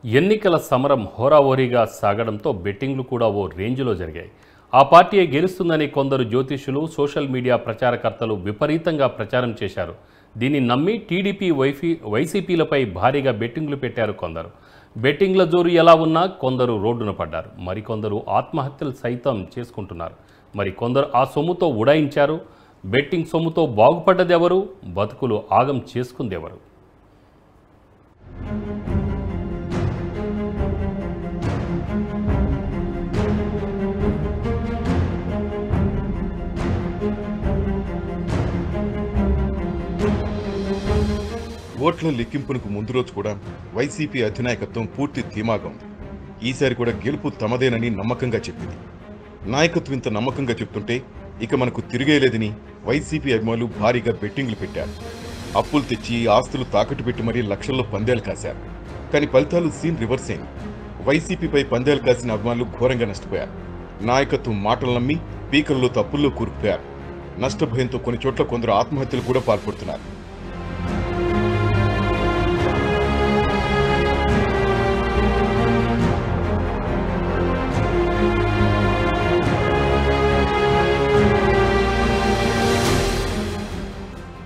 ఎన్నికల సమరం హోరాహోరీగా సాగడంతో బెట్టింగ్లు కూడా ఓ రేంజ్లో జరిగాయి. ఆ పార్టీయే గెలుస్తుందని కొందరు జ్యోతిష్యులు, సోషల్ మీడియా ప్రచారకర్తలు విపరీతంగా ప్రచారం చేశారు. దీన్ని నమ్మి టీడీపీ, వైసీపీలపై భారీగా బెట్టింగ్లు పెట్టారు కొందరు. బెట్టింగ్ల జోరు ఎలా ఉన్నా కొందరు రోడ్డున పడ్డారు. మరికొందరు ఆత్మహత్యలు సైతం చేసుకుంటున్నారు. మరి కొందరు ఆ సొమ్ముతో ఉడాయించారు. బెట్టింగ్ సొమ్ముతో బాగుపడ్డదెవరు? బతుకులు ఆగం చేసుకుందెవరు? ఓట్ల లెక్కింపునకు ముందు రోజు కూడా వైసీపీ అధినాయకత్వం పూర్తి ధీమాగా ఉంది. ఈసారి కూడా గెలుపు తమదేనని నమ్మకంగా చెప్పింది. నాయకత్వం ఇంత నమ్మకంగా చెప్తుంటే ఇక మనకు తిరిగేలేదని వైసీపీ అభిమానులు భారీగా బెట్టింగ్లు పెట్టారు. అప్పులు తెచ్చి ఆస్తులు తాకట్టు పెట్టి మరీ లక్షల్లో పందేలు కాశారు. కానీ ఫలితాలు సీన్ రివర్స్ అయింది. వైసీపీపై పందేలు కాసిన అభిమానులు ఘోరంగా నష్టపోయారు. నాయకత్వం మాటలు నమ్మి పీకల్లో తప్పుల్లో కూరుకుపోయారు. నష్టభయంతో కొన్ని చోట్ల కొందరు ఆత్మహత్యలు కూడా పాల్పడుతున్నారు.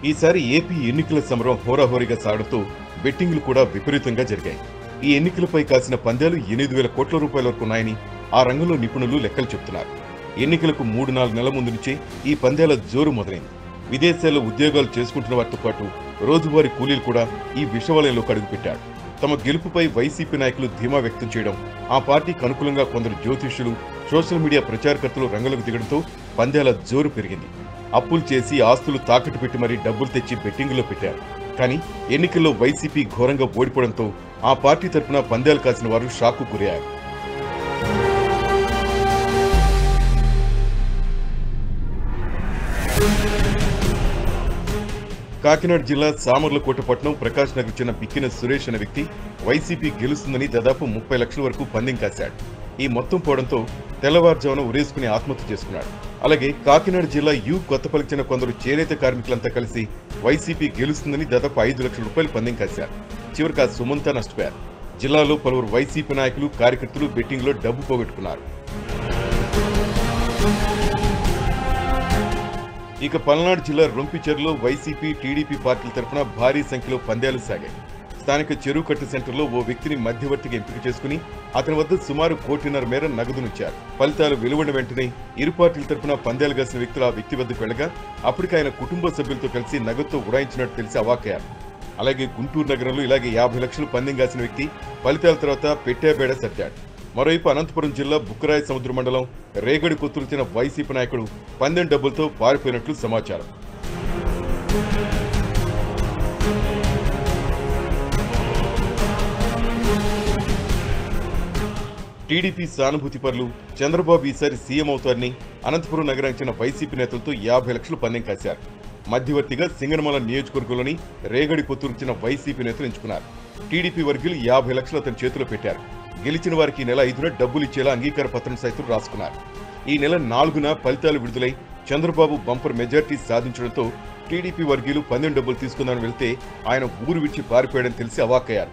ఈసారి ఏపీ ఎన్నికల సమరం హోరాహోరీగా సాగుతూ బెట్టింగ్లు కూడా విపరీతంగా జరిగాయి. ఈ ఎన్నికలపై కాసిన పందేలు 8,000 కోట్ల రూపాయల వరకు ఉన్నాయని ఆ రంగంలో నిపుణులు లెక్కలు చెబుతున్నారు. ఎన్నికలకు 3-4 నెలల ముందు నుంచే ఈ పందేల జోరు మొదలైంది. విదేశాల్లో ఉద్యోగాలు చేసుకుంటున్న వారితో పాటు రోజువారీ కూలీలు కూడా ఈ విషవలయంలోకి అడుగుపెట్టారు. తమ గెలుపుపై వైసీపీ నాయకులు ధీమా వ్యక్తం చేయడం, ఆ పార్టీకి అనుకూలంగా కొందరు జ్యోతిష్యులు, సోషల్ మీడియా ప్రచారకర్తలు రంగంలోకి దిగడంతో పందేల జోరు పెరిగింది. అప్పులు చేసి ఆస్తులు తాకట్టు పెట్టి మరీ డబ్బులు తెచ్చి బెట్టింగ్లో పెట్టారు. కానీ ఎన్నికల్లో వైసీపీ ఘోరంగా ఓడిపోవడంతో ఆ పార్టీ తరఫున పందేలు కాసిన వారు షాక్కు గురయ్యారు. కాకినాడ జిల్లా సామర్లకోటపట్నం ప్రకాష్ నగర్ చెందిన బిక్కిన సురేష్ అనే వ్యక్తి వైసీపీ గెలుస్తుందని దాదాపు 30 లక్షల వరకు పందెం కాశాడు. ఈ మొత్తం పోవడంతో తెల్లవారుజామున ఉరేసుకుని ఆత్మహత్య చేసుకున్నాడు. అలాగే కాకినాడ జిల్లా కొత్తపల్లికి చెందిన కొందరు చేనేత కార్మికులంతా కలిసి వైసీపీ గెలుస్తుందని దాదాపు 5 లక్షల రూపాయలు పందెం కాశారు. చివరికి ఆ సొమ్మంతా నష్టపోయారు. జిల్లాలో పలువురు వైసీపీ నాయకులు, కార్యకర్తలు బెట్టింగ్లో డబ్బు పోగొట్టుకున్నారు. ఇక పల్నాడు జిల్లా రొంపిచెర్లో వైసీపీ, టీడీపీ పార్టీల తరఫున భారీ సంఖ్యలో పందేలు సాగాయి. స్థానిక చెరువు కట్టు సెంటర్లో ఓ వ్యక్తిని మధ్యవర్తిగా ఎంపిక చేసుకుని అతని వద్ద సుమారు 1.5 కోట్ల మేర నగదునుంచారు. ఫలితాలు వెలువడిన వెంటనే ఇరు పార్టీల తరఫున పందేలు కాసిన వ్యక్తులు ఆ వ్యక్తి వద్దకు వెళ్లగా అప్పటికి ఆయన కుటుంబ సభ్యులతో కలిసి నగదుతో ఉడాయించినట్టు తెలిసి అవాక్కయ్యారు. అలాగే గుంటూరు నగరంలో ఇలాగే 50 లక్షలు పందెం కాసిన వ్యక్తి ఫలితాల తర్వాత పెట్టేబేడ సర్దాడు. మరోవైపు అనంతపురం జిల్లా బుక్కరాయ సముద్ర మండలం రేగడి కొత్తూరు చెందిన వైసీపీ నాయకుడు పందెం డబ్బులతో పారిపోయినట్లు సమాచారం. టీడీపీ సానుభూతి పరులు చంద్రబాబు ఈసారి సీఎం అవుతారని అనంతపురం నగరానికి చెందిన వైసీపీ నేతలతో 50 లక్షలు పందెం కాశారు. మధ్యవర్తిగా సింగనమల నియోజకవర్గంలోని రేగడి కొత్తూరు చెందిన వైసీపీ నేతలు ఎంచుకున్నారు. టీడీపీ వర్గీయులు 50 లక్షలు అతని చేతిలో పెట్టారు. గెలిచిన వారికి ఈ నెల 5న డబ్బులు ఇచ్చేలా అంగీకార పత్రం సైతం రాసుకున్నారు. ఈ నెల 4న ఫలితాలు విడుదలై చంద్రబాబు బంపర్ మెజార్టీ సాధించడంతో టీడీపీ వర్గీయులు పందెం డబ్బులు తీసుకుందామని వెళ్తే ఆయన ఊరు విడిచి పారిపోయాడని తెలిసి అవాక్కయ్యారు.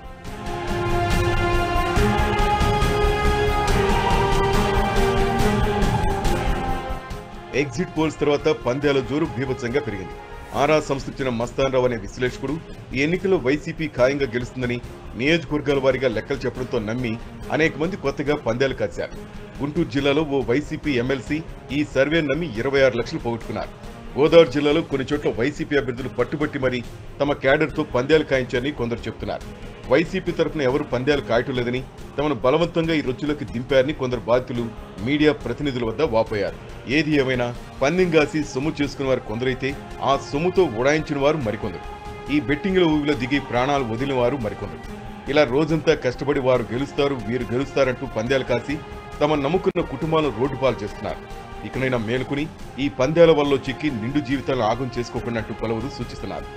ఎగ్జిట్ పోల్స్ తర్వాత పందేల జోరు భీభత్సంగా పెరిగింది. ఆరా సంస్థకు చెందిన మస్తాన్ రావు అనే విశ్లేషకుడు ఈ ఎన్నికల్లో వైసీపీ ఖాయంగా గెలుస్తుందని నియోజకవర్గాల వారీగా లెక్కలు చెప్పడంతో నమ్మి అనేక మంది కొత్తగా పందేలు కాశారు. గుంటూరు జిల్లాలో ఓ వైసీపీ ఎమ్మెల్సీ ఈ సర్వే నమ్మి 26 లక్షలు పోగొట్టుకున్నారు. గోదావరి జిల్లాలో కొన్ని చోట్ల వైసీపీ అభ్యర్థులు పట్టుబట్టి మరీ తమ క్యాడర్తో పందేలు కాయించారని కొందరు చెబుతున్నారు. వైసీపీ తరఫున ఎవరు పందేలు కాయటం లేదని, తమను బలవంతంగా ఈ రొచ్చులోకి దింపారని కొందరు బాధితులు మీడియా ప్రతినిధుల వద్ద వాపోయారు. ఏది ఏమైనా పందెం కాసి సొమ్ము చేసుకున్న వారు కొందరైతే ఆ సొమ్ముతో ఉడాయించిన వారు మరికొందరు. ఈ బెట్టింగ్ల ఊవిలో దిగి ప్రాణాలు వదిలిన వారు మరికొందరు. ఇలా రోజంతా కష్టపడి వారు గెలుస్తారు, వీరు గెలుస్తారంటూ పందేలు కాసి తమ నమ్ముకున్న కుటుంబాలను రోడ్డు పాలు చేస్తున్నారు. ఇకనైనా మేలుకుని ఈ పందేల వల్ల చిక్కి నిండు జీవితాలను ఆగం చేసుకోకుండా పలువురు సూచిస్తున్నారు.